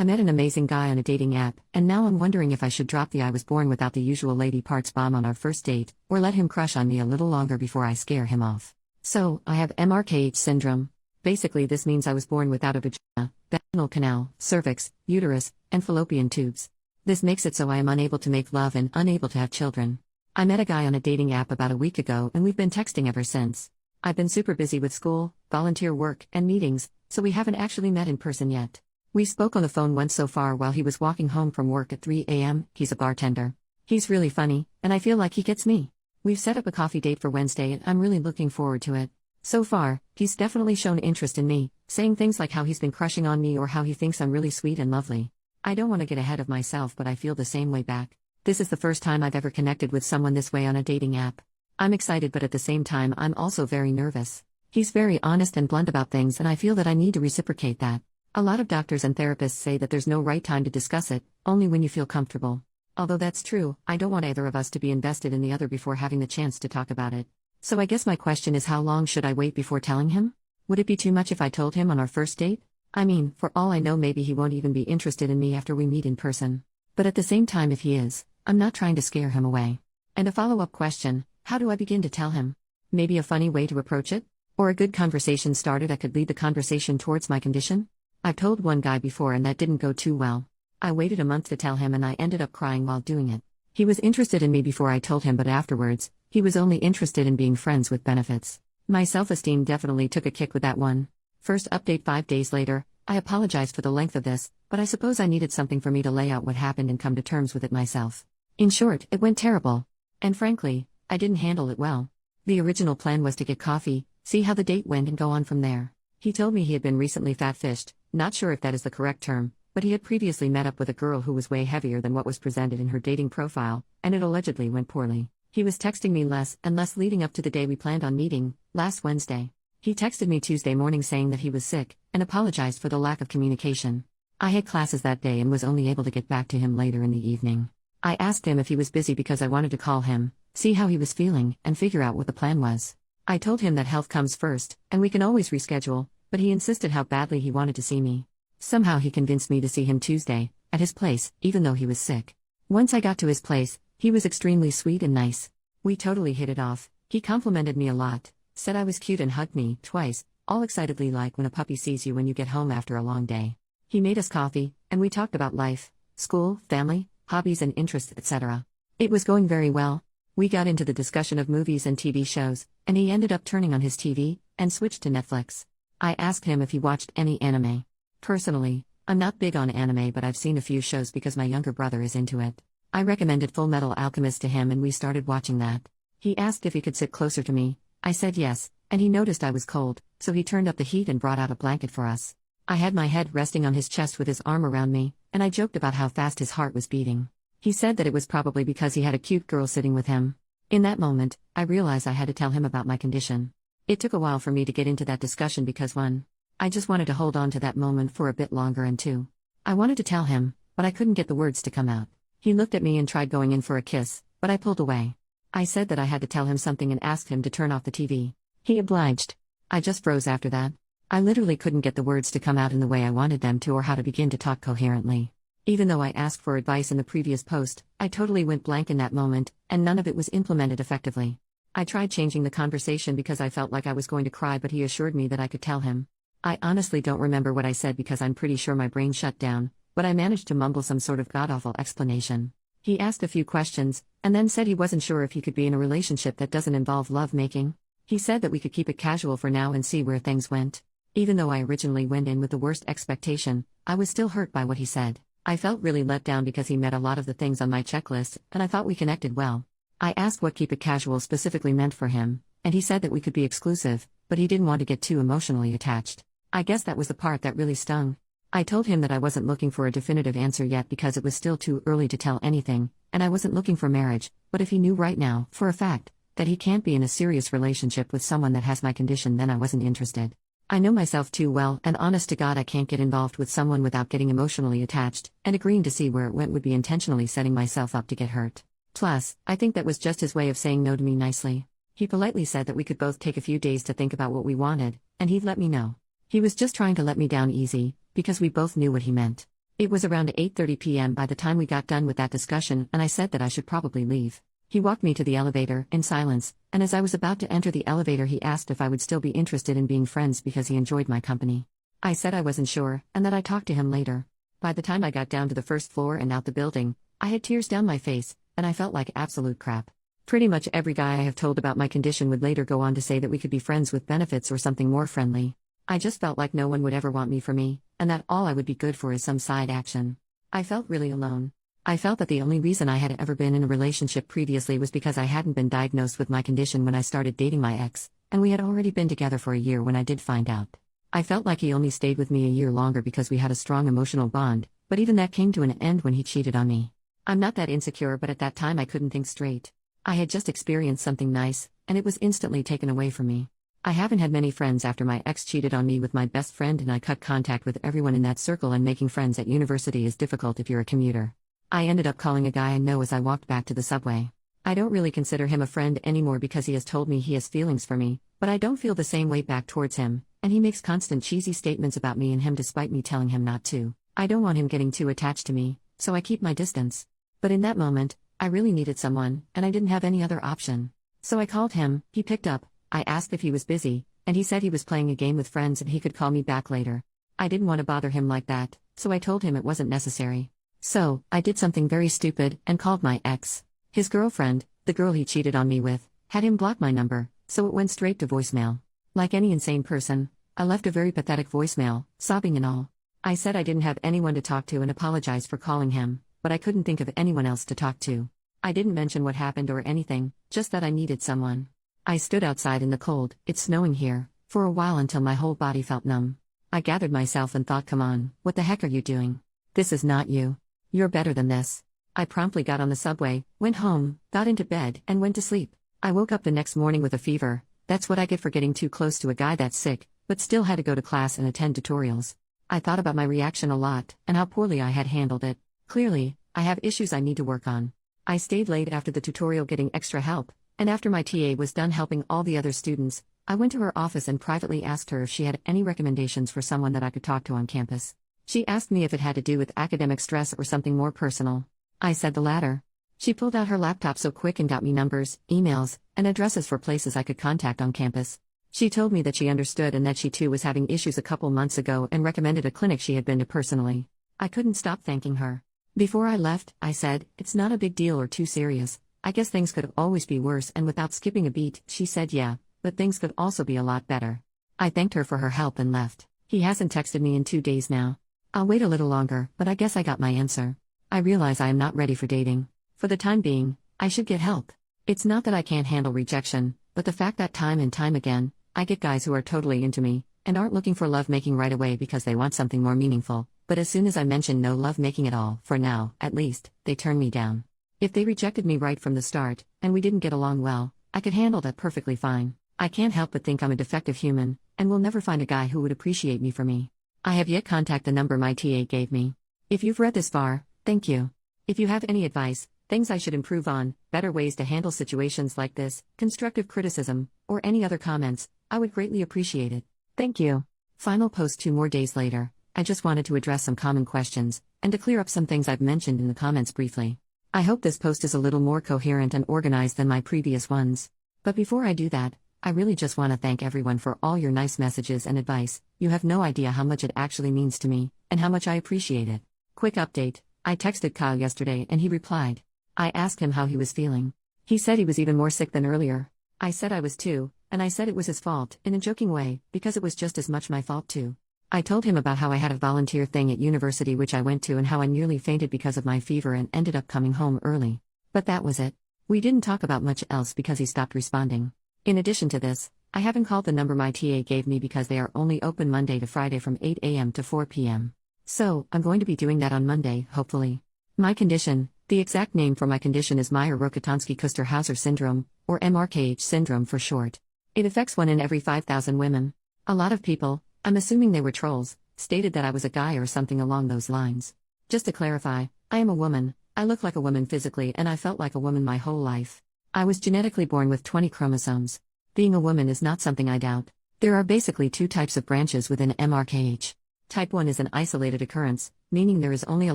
I met an amazing guy on a dating app, and now I'm wondering if I should drop the I was born without the usual lady parts bomb on our first date, or let him crush on me a little longer before I scare him off. So, I have MRKH syndrome. Basically, this means I was born without a vagina, vaginal canal, cervix, uterus, and fallopian tubes. This makes it so I am unable to make love and unable to have children. I met a guy on a dating app about a week ago and we've been texting ever since. I've been super busy with school, volunteer work, and meetings, so we haven't actually met in person yet. We spoke on the phone once so far while he was walking home from work at 3 a.m. He's a bartender. He's really funny, and I feel like he gets me. We've set up a coffee date for Wednesday and I'm really looking forward to it. So far, he's definitely shown interest in me, saying things like how he's been crushing on me or how he thinks I'm really sweet and lovely. I don't want to get ahead of myself, but I feel the same way back. This is the first time I've ever connected with someone this way on a dating app. I'm excited, but at the same time I'm also very nervous. He's very honest and blunt about things and I feel that I need to reciprocate that. A lot of doctors and therapists say that there's no right time to discuss it, only when you feel comfortable. Although that's true, I don't want either of us to be invested in the other before having the chance to talk about it. So I guess my question is, how long should I wait before telling him? Would it be too much if I told him on our first date? I mean, for all I know, maybe he won't even be interested in me after we meet in person. But at the same time, if he is, I'm not trying to scare him away. And a follow-up question, how do I begin to tell him? Maybe a funny way to approach it? Or a good conversation starter that could lead the conversation towards my condition? I've told one guy before and that didn't go too well. I waited a month to tell him and I ended up crying while doing it. He was interested in me before I told him, but afterwards, he was only interested in being friends with benefits. My self-esteem definitely took a kick with that one. First update 5 days later, I apologized for the length of this, but I suppose I needed something for me to lay out what happened and come to terms with it myself. In short, it went terrible. And frankly, I didn't handle it well. The original plan was to get coffee, see how the date went and go on from there. He told me he had been recently fat-fished, not sure if that is the correct term, but he had previously met up with a girl who was way heavier than what was presented in her dating profile, and it allegedly went poorly. He was texting me less and less leading up to the day we planned on meeting, last Wednesday. He texted me Tuesday morning saying that he was sick, and apologized for the lack of communication. I had classes that day and was only able to get back to him later in the evening. I asked him if he was busy because I wanted to call him, see how he was feeling, and figure out what the plan was. I told him that health comes first, and we can always reschedule, but he insisted how badly he wanted to see me. Somehow he convinced me to see him Tuesday, at his place, even though he was sick. Once I got to his place, he was extremely sweet and nice. We totally hit it off. He complimented me a lot, said I was cute and hugged me, twice, all excitedly like when a puppy sees you when you get home after a long day. He made us coffee, and we talked about life, school, family, hobbies and interests, etc. It was going very well. We got into the discussion of movies and TV shows, and he ended up turning on his TV, and switched to Netflix. I asked him if he watched any anime. Personally, I'm not big on anime, but I've seen a few shows because my younger brother is into it. I recommended Full Metal Alchemist to him and we started watching that. He asked if he could sit closer to me. I said yes, and he noticed I was cold, so he turned up the heat and brought out a blanket for us. I had my head resting on his chest with his arm around me, and I joked about how fast his heart was beating. He said that it was probably because he had a cute girl sitting with him. In that moment, I realized I had to tell him about my condition. It took a while for me to get into that discussion because 1. I just wanted to hold on to that moment for a bit longer, and 2. I wanted to tell him, but I couldn't get the words to come out. He looked at me and tried going in for a kiss, but I pulled away. I said that I had to tell him something and asked him to turn off the TV. He obliged. I just froze after that. I literally couldn't get the words to come out in the way I wanted them to or how to begin to talk coherently. Even though I asked for advice in the previous post, I totally went blank in that moment, and none of it was implemented effectively. I tried changing the conversation because I felt like I was going to cry, but he assured me that I could tell him. I honestly don't remember what I said because I'm pretty sure my brain shut down, but I managed to mumble some sort of god-awful explanation. He asked a few questions, and then said he wasn't sure if he could be in a relationship that doesn't involve love-making. He said that we could keep it casual for now and see where things went. Even though I originally went in with the worst expectation, I was still hurt by what he said. I felt really let down because he met a lot of the things on my checklist, and I thought we connected well. I asked what keep it casual specifically meant for him, and he said that we could be exclusive, but he didn't want to get too emotionally attached. I guess that was the part that really stung. I told him that I wasn't looking for a definitive answer yet because it was still too early to tell anything, and I wasn't looking for marriage, but if he knew right now, for a fact, that he can't be in a serious relationship with someone that has my condition, then I wasn't interested. I know myself too well, and honest to God, I can't get involved with someone without getting emotionally attached, and agreeing to see where it went would be intentionally setting myself up to get hurt. Plus, I think that was just his way of saying no to me nicely. He politely said that we could both take a few days to think about what we wanted, and he'd let me know. He was just trying to let me down easy, because we both knew what he meant. It was around 8:30 p.m. by the time we got done with that discussion, and I said that I should probably leave. He walked me to the elevator, in silence, and as I was about to enter the elevator, he asked if I would still be interested in being friends because he enjoyed my company. I said I wasn't sure, and that I'd talk to him later. By the time I got down to the first floor and out the building, I had tears down my face, and I felt like absolute crap. Pretty much every guy I have told about my condition would later go on to say that we could be friends with benefits or something more friendly. I just felt like no one would ever want me for me, and that all I would be good for is some side action. I felt really alone. I felt that the only reason I had ever been in a relationship previously was because I hadn't been diagnosed with my condition when I started dating my ex, and we had already been together for a year when I did find out. I felt like he only stayed with me a year longer because we had a strong emotional bond, but even that came to an end when he cheated on me. I'm not that insecure, but at that time I couldn't think straight. I had just experienced something nice, and it was instantly taken away from me. I haven't had many friends after my ex cheated on me with my best friend, and I cut contact with everyone in that circle, and making friends at university is difficult if you're a commuter. I ended up calling a guy I know as I walked back to the subway. I don't really consider him a friend anymore because he has told me he has feelings for me, but I don't feel the same way back towards him, and he makes constant cheesy statements about me and him despite me telling him not to. I don't want him getting too attached to me, so I keep my distance. But in that moment, I really needed someone, and I didn't have any other option. So I called him, he picked up, I asked if he was busy, and he said he was playing a game with friends and he could call me back later. I didn't want to bother him like that, so I told him it wasn't necessary. So, I did something very stupid, and called my ex. His girlfriend, the girl he cheated on me with, had him block my number, so it went straight to voicemail. Like any insane person, I left a very pathetic voicemail, sobbing and all. I said I didn't have anyone to talk to and apologized for calling him, but I couldn't think of anyone else to talk to. I didn't mention what happened or anything, just that I needed someone. I stood outside in the cold, it's snowing here, for a while until my whole body felt numb. I gathered myself and thought, come on, what the heck are you doing? This is not you. You're better than this. I promptly got on the subway, went home, got into bed, and went to sleep. I woke up the next morning with a fever. That's what I get for getting too close to a guy that's sick, but still had to go to class and attend tutorials. I thought about my reaction a lot, and how poorly I had handled it. Clearly, I have issues I need to work on. I stayed late after the tutorial getting extra help, and after my TA was done helping all the other students, I went to her office and privately asked her if she had any recommendations for someone that I could talk to on campus. She asked me if it had to do with academic stress or something more personal. I said the latter. She pulled out her laptop so quick and got me numbers, emails, and addresses for places I could contact on campus. She told me that she understood and that she too was having issues a couple months ago and recommended a clinic she had been to personally. I couldn't stop thanking her. Before I left, I said, it's not a big deal or too serious. I guess things could always be worse, and without skipping a beat, she said yeah, but things could also be a lot better. I thanked her for her help and left. He hasn't texted me in 2 days now. I'll wait a little longer, but I guess I got my answer. I realize I am not ready for dating. For the time being, I should get help. It's not that I can't handle rejection, but the fact that time and time again, I get guys who are totally into me, and aren't looking for lovemaking right away because they want something more meaningful, but as soon as I mention no lovemaking at all, for now, at least, they turn me down. If they rejected me right from the start, and we didn't get along well, I could handle that perfectly fine. I can't help but think I'm a defective human, and will never find a guy who would appreciate me for me. I have yet contact the number my TA gave me. If you've read this far, thank you. If you have any advice, things I should improve on, better ways to handle situations like this, constructive criticism, or any other comments, I would greatly appreciate it. Thank you. Final post 2 more days later. I just wanted to address some common questions, and to clear up some things I've mentioned in the comments briefly. I hope this post is a little more coherent and organized than my previous ones. But before I do that, I really just want to thank everyone for all your nice messages and advice. You have no idea how much it actually means to me, and how much I appreciate it. Quick update, I texted Kyle yesterday and he replied. I asked him how he was feeling. He said he was even more sick than earlier. I said I was too, and I said it was his fault, in a joking way, because it was just as much my fault too. I told him about how I had a volunteer thing at university which I went to and how I nearly fainted because of my fever and ended up coming home early. But that was it. We didn't talk about much else because he stopped responding. In addition to this, I haven't called the number my TA gave me because they are only open Monday to Friday from 8 a.m. to 4 p.m. So, I'm going to be doing that on Monday, hopefully. My condition, the exact name for my condition is Mayer-Rokitansky-Kuster-Hauser syndrome, or MRKH syndrome for short. It affects 1 in every 5,000 women. A lot of people, I'm assuming they were trolls, stated that I was a guy or something along those lines. Just to clarify, I am a woman, I look like a woman physically and I felt like a woman my whole life. I was genetically born with 20 chromosomes. Being a woman is not something I doubt. There are basically 2 types of branches within MRKH. Type 1 is an isolated occurrence, meaning there is only a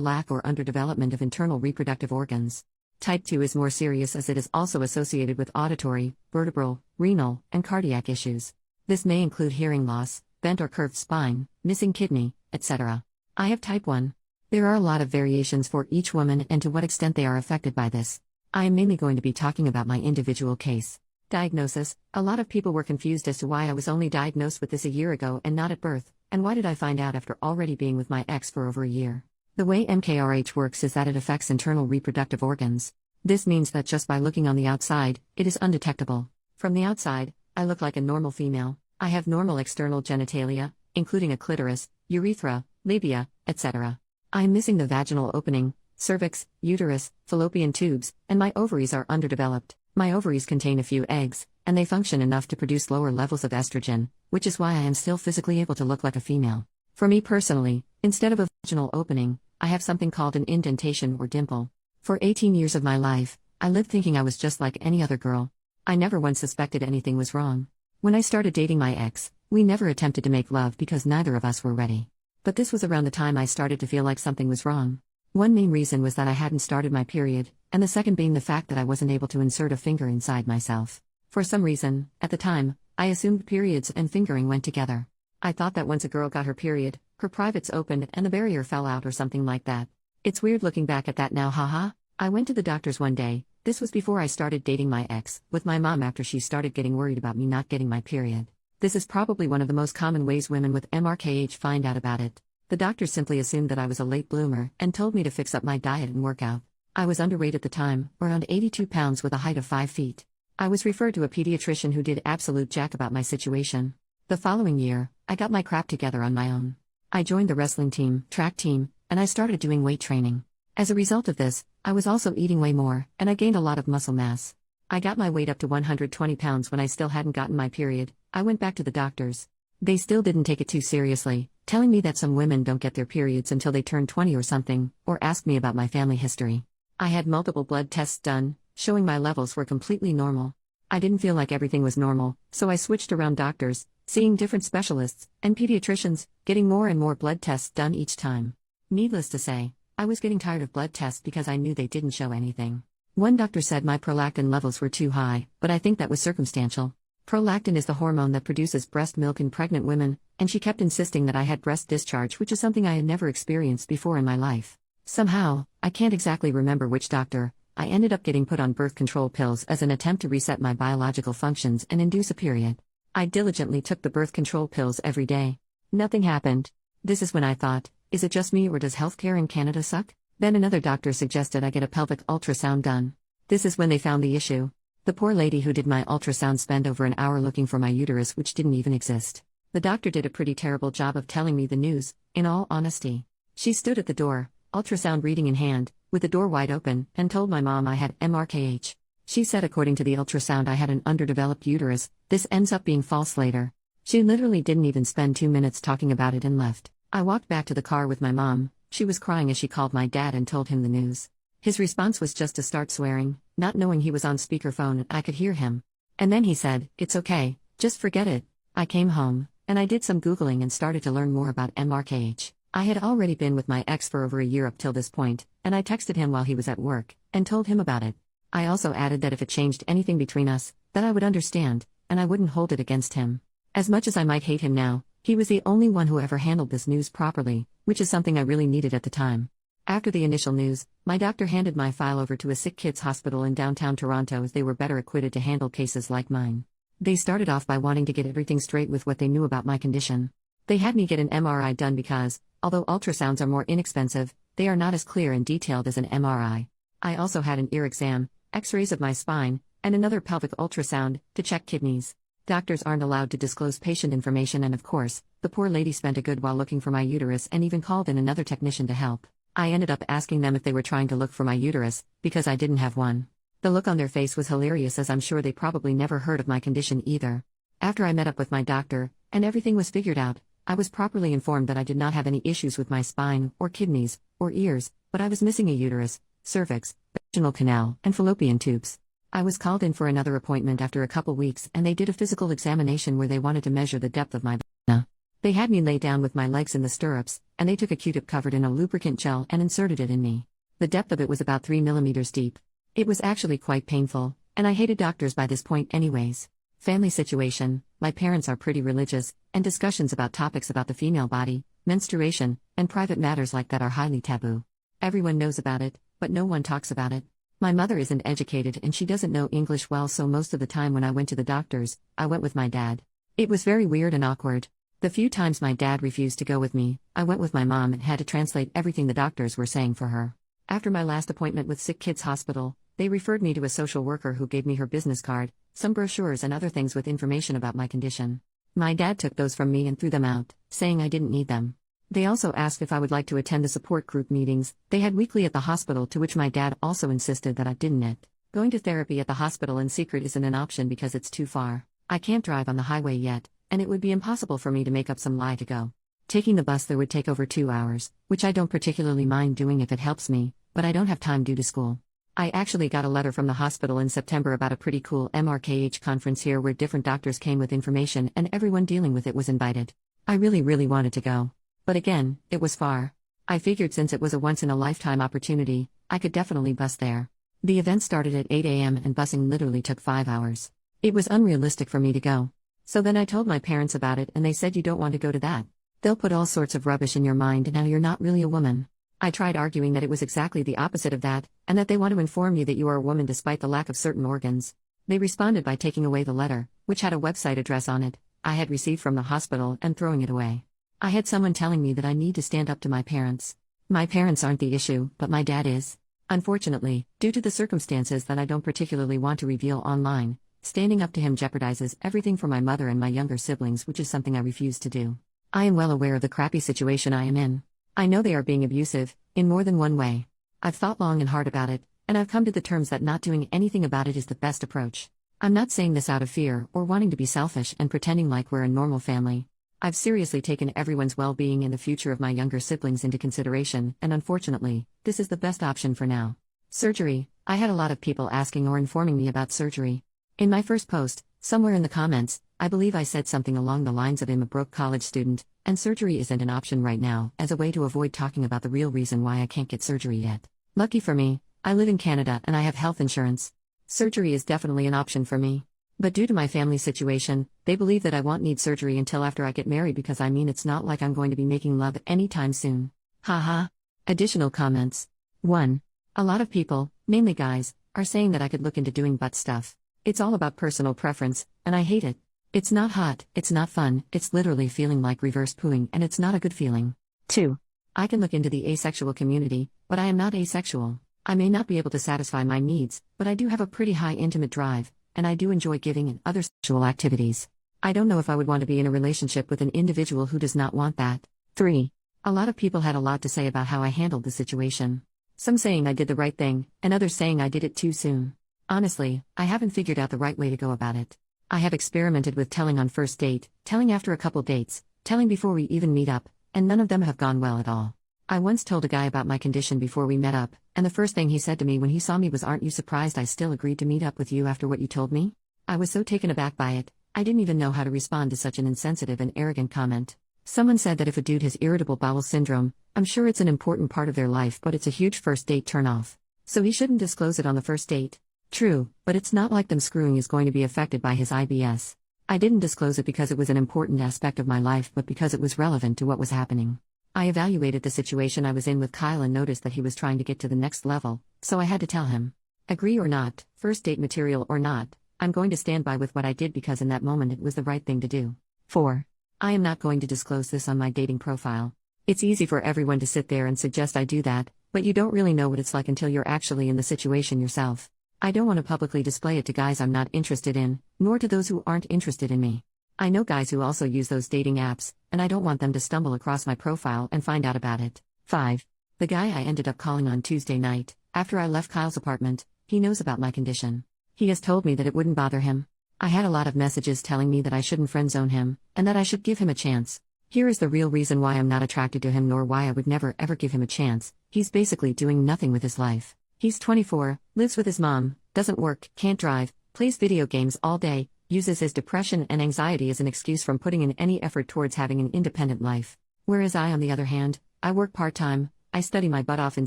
lack or underdevelopment of internal reproductive organs. Type 2 is more serious as it is also associated with auditory, vertebral, renal, and cardiac issues. This may include hearing loss, bent or curved spine, missing kidney, etc. I have type 1. There are a lot of variations for each woman and to what extent they are affected by this. I am mainly going to be talking about my individual case. Diagnosis: a lot of people were confused as to why I was only diagnosed with this a year ago and not at birth, and why did I find out after already being with my ex for over a year. The way MKRH works is that it affects internal reproductive organs. This means that just by looking on the outside, it is undetectable. From the outside, I look like a normal female. I have normal external genitalia, including a clitoris, urethra, labia, etc. I am missing the vaginal opening, cervix, uterus, fallopian tubes, and my ovaries are underdeveloped. My ovaries contain a few eggs, and they function enough to produce lower levels of estrogen, which is why I am still physically able to look like a female. For me personally, instead of a vaginal opening, I have something called an indentation or dimple. For 18 years of my life, I lived thinking I was just like any other girl. I never once suspected anything was wrong. When I started dating my ex, we never attempted to make love because neither of us were ready. But this was around the time I started to feel like something was wrong. One main reason was that I hadn't started my period, and the second being the fact that I wasn't able to insert a finger inside myself. For some reason, at the time, I assumed periods and fingering went together. I thought that once a girl got her period, her privates opened and the barrier fell out or something like that. It's weird looking back at that now, haha. I went to the doctor's one day, this was before I started dating my ex, with my mom after she started getting worried about me not getting my period. This is probably one of the most common ways women with MRKH find out about it. The doctor simply assumed that I was a late bloomer and told me to fix up my diet and work out. I was underweight at the time, around 82 pounds with a height of 5 feet. I was referred to a pediatrician who did absolute jack about my situation. The following year, I got my crap together on my own. I joined the wrestling team, track team, and I started doing weight training. As a result of this, I was also eating way more, and I gained a lot of muscle mass. I got my weight up to 120 pounds when I still hadn't gotten my period. I went back to the doctors. They still didn't take it too seriously, telling me that some women don't get their periods until they turn 20 or something, or asked me about my family history. I had multiple blood tests done, showing my levels were completely normal. I didn't feel like everything was normal, so I switched around doctors, seeing different specialists, and pediatricians, getting more and more blood tests done each time. Needless to say, I was getting tired of blood tests because I knew they didn't show anything. One doctor said my prolactin levels were too high, but I think that was circumstantial. Prolactin is the hormone that produces breast milk in pregnant women, and she kept insisting that I had breast discharge, which is something I had never experienced before in my life. Somehow, I can't exactly remember which doctor, I ended up getting put on birth control pills as an attempt to reset my biological functions and induce a period. I diligently took the birth control pills every day. Nothing happened. This is when I thought, is it just me or does healthcare in Canada suck? Then another doctor suggested I get a pelvic ultrasound done. This is when they found the issue. The poor lady who did my ultrasound spent over an hour looking for my uterus, which didn't even exist. The doctor did a pretty terrible job of telling me the news, in all honesty. She stood at the door, ultrasound reading in hand, with the door wide open, and told my mom I had MRKH. She said according to the ultrasound I had an underdeveloped uterus. This ends up being false later. She literally didn't even spend 2 minutes talking about it and left. I walked back to the car with my mom. She was crying as she called my dad and told him the news. His response was just to start swearing, not knowing he was on speakerphone and I could hear him. And then he said, "It's okay, just forget it." I came home, and I did some Googling and started to learn more about MRKH. I had already been with my ex for over a year up till this point, and I texted him while he was at work, and told him about it. I also added that if it changed anything between us, that I would understand, and I wouldn't hold it against him. As much as I might hate him now, he was the only one who ever handled this news properly, which is something I really needed at the time. After the initial news, my doctor handed my file over to a sick kids hospital in downtown Toronto as they were better equipped to handle cases like mine. They started off by wanting to get everything straight with what they knew about my condition. They had me get an MRI done because, although ultrasounds are more inexpensive, they are not as clear and detailed as an MRI. I also had an ear exam, x-rays of my spine, and another pelvic ultrasound, to check kidneys. Doctors aren't allowed to disclose patient information, and of course, the poor lady spent a good while looking for my uterus and even called in another technician to help. I ended up asking them if they were trying to look for my uterus, because I didn't have one. The look on their face was hilarious, as I'm sure they probably never heard of my condition either. After I met up with my doctor, and everything was figured out, I was properly informed that I did not have any issues with my spine, or kidneys, or ears, but I was missing a uterus, cervix, vaginal canal, and fallopian tubes. I was called in for another appointment after a couple weeks, and they did a physical examination where they wanted to measure the depth of my vagina. They had me lay down with my legs in the stirrups, and they took a Q-tip covered in a lubricant gel and inserted it in me. The depth of it was about 3 millimeters deep. It was actually quite painful, and I hated doctors by this point anyways. Family situation: my parents are pretty religious, and discussions about topics about the female body, menstruation, and private matters like that are highly taboo. Everyone knows about it, but no one talks about it. My mother isn't educated and she doesn't know English well, so most of the time when I went to the doctors, I went with my dad. It was very weird and awkward. The few times my dad refused to go with me, I went with my mom and had to translate everything the doctors were saying for her. After my last appointment with Sick Kids Hospital, they referred me to a social worker who gave me her business card, some brochures and other things with information about my condition. My dad took those from me and threw them out, saying I didn't need them. They also asked if I would like to attend the support group meetings they had weekly at the hospital, to which my dad also insisted that I didn't. Going to therapy at the hospital in secret isn't an option because it's too far. I can't drive on the highway yet, and it would be impossible for me to make up some lie to go. Taking the bus there would take over 2 hours, which I don't particularly mind doing if it helps me, but I don't have time due to school. I actually got a letter from the hospital in September about a pretty cool MRKH conference here where different doctors came with information and everyone dealing with it was invited. I really wanted to go. But again, it was far. I figured since it was a once-in-a-lifetime opportunity, I could definitely bus there. The event started at 8 a.m. and busing literally took 5 hours. It was unrealistic for me to go. So then I told my parents about it and they said, "You don't want to go to that. They'll put all sorts of rubbish in your mind and now you're not really a woman." I tried arguing that it was exactly the opposite of that, and that they want to inform you that you are a woman despite the lack of certain organs. They responded by taking away the letter, which had a website address on it, I had received from the hospital, and throwing it away. I had someone telling me that I need to stand up to my parents. My parents aren't the issue, but my dad is. Unfortunately, due to the circumstances that I don't particularly want to reveal online, standing up to him jeopardizes everything for my mother and my younger siblings, which is something I refuse to do. I am well aware of the crappy situation I am in. I know they are being abusive, in more than one way. I've thought long and hard about it, and I've come to the terms that not doing anything about it is the best approach. I'm not saying this out of fear or wanting to be selfish and pretending like we're a normal family. I've seriously taken everyone's well-being and the future of my younger siblings into consideration, and unfortunately, this is the best option for now. Surgery: I had a lot of people asking or informing me about surgery. In my first post, somewhere in the comments, I believe I said something along the lines of I'm a broke college student, and surgery isn't an option right now, as a way to avoid talking about the real reason why I can't get surgery yet. Lucky for me, I live in Canada and I have health insurance. Surgery is definitely an option for me. But due to my family situation, they believe that I won't need surgery until after I get married, because I mean it's not like I'm going to be making love anytime soon. Haha. Additional comments. 1. A lot of people, mainly guys, are saying that I could look into doing butt stuff. It's all about personal preference, and I hate it. It's not hot, it's not fun, it's literally feeling like reverse pooing, and it's not a good feeling. 2. I can look into the asexual community, but I am not asexual. I may not be able to satisfy my needs, but I do have a pretty high intimate drive, and I do enjoy giving and other sexual activities. I don't know if I would want to be in a relationship with an individual who does not want that. 3. A lot of people had a lot to say about how I handled the situation. Some saying I did the right thing, and others saying I did it too soon. Honestly, I haven't figured out the right way to go about it. I have experimented with telling on first date, telling after a couple dates, telling before we even meet up, and none of them have gone well at all. I once told a guy about my condition before we met up, and the first thing he said to me when he saw me was, "Aren't you surprised I still agreed to meet up with you after what you told me?" I was so taken aback by it, I didn't even know how to respond to such an insensitive and arrogant comment. Someone said that if a dude has irritable bowel syndrome, I'm sure it's an important part of their life, but it's a huge first date turnoff. So he shouldn't disclose it on the first date. True, but it's not like them screwing is going to be affected by his IBS. I didn't disclose it because it was an important aspect of my life, but because it was relevant to what was happening. I evaluated the situation I was in with Kyle and noticed that he was trying to get to the next level, so I had to tell him. Agree or not, first date material or not, I'm going to stand by with what I did because in that moment it was the right thing to do. 4. I am not going to disclose this on my dating profile. It's easy for everyone to sit there and suggest I do that, but you don't really know what it's like until you're actually in the situation yourself. I don't want to publicly display it to guys I'm not interested in, nor to those who aren't interested in me. I know guys who also use those dating apps, and I don't want them to stumble across my profile and find out about it. 5. The guy I ended up calling on Tuesday night, after I left Kyle's apartment, he knows about my condition. He has told me that it wouldn't bother him. I had a lot of messages telling me that I shouldn't friendzone him, and that I should give him a chance. Here is the real reason why I'm not attracted to him, nor why I would never ever give him a chance. He's basically doing nothing with his life. He's 24, lives with his mom, doesn't work, can't drive, plays video games all day, uses his depression and anxiety as an excuse from putting in any effort towards having an independent life. Whereas I, on the other hand, I work part-time, I study my butt off in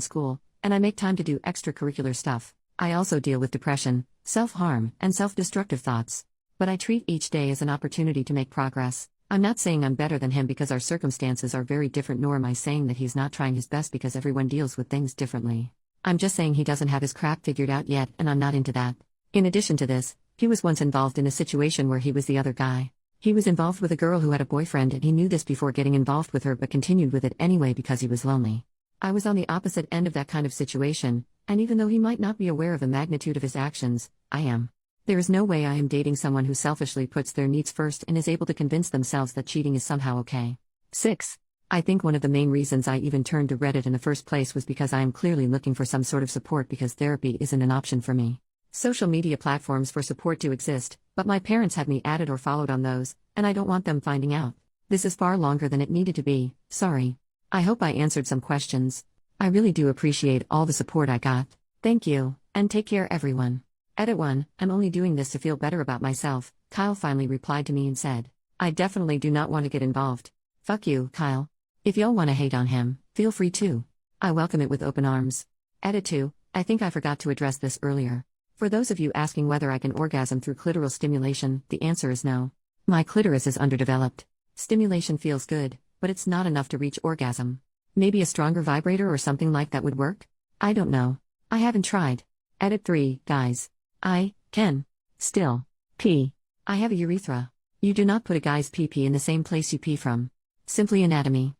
school, and I make time to do extracurricular stuff. I also deal with depression, self-harm, and self-destructive thoughts. But I treat each day as an opportunity to make progress. I'm not saying I'm better than him because our circumstances are very different, nor am I saying that he's not trying his best because everyone deals with things differently. I'm just saying he doesn't have his crap figured out yet, and I'm not into that. In addition to this, he was once involved in a situation where he was the other guy. He was involved with a girl who had a boyfriend, and he knew this before getting involved with her but continued with it anyway because he was lonely. I was on the opposite end of that kind of situation, and even though he might not be aware of the magnitude of his actions, I am. There is no way I am dating someone who selfishly puts their needs first and is able to convince themselves that cheating is somehow okay. 6. I think one of the main reasons I even turned to Reddit in the first place was because I am clearly looking for some sort of support because therapy isn't an option for me. Social media platforms for support do exist, but my parents had me added or followed on those, and I don't want them finding out. This is far longer than it needed to be, sorry. I hope I answered some questions. I really do appreciate all the support I got. Thank you, and take care everyone. Edit 1, I'm only doing this to feel better about myself. Kyle finally replied to me and said, I definitely do not want to get involved. Fuck you, Kyle. If y'all want to hate on him, feel free to. I welcome it with open arms. Edit 2, I think I forgot to address this earlier. For those of you asking whether I can orgasm through clitoral stimulation, the answer is no. My clitoris is underdeveloped. Stimulation feels good, but it's not enough to reach orgasm. Maybe a stronger vibrator or something like that would work? I don't know. I haven't tried. Edit 3, guys. I can still pee. I have a urethra. You do not put a guy's pee-pee in the same place you pee from. Simply anatomy.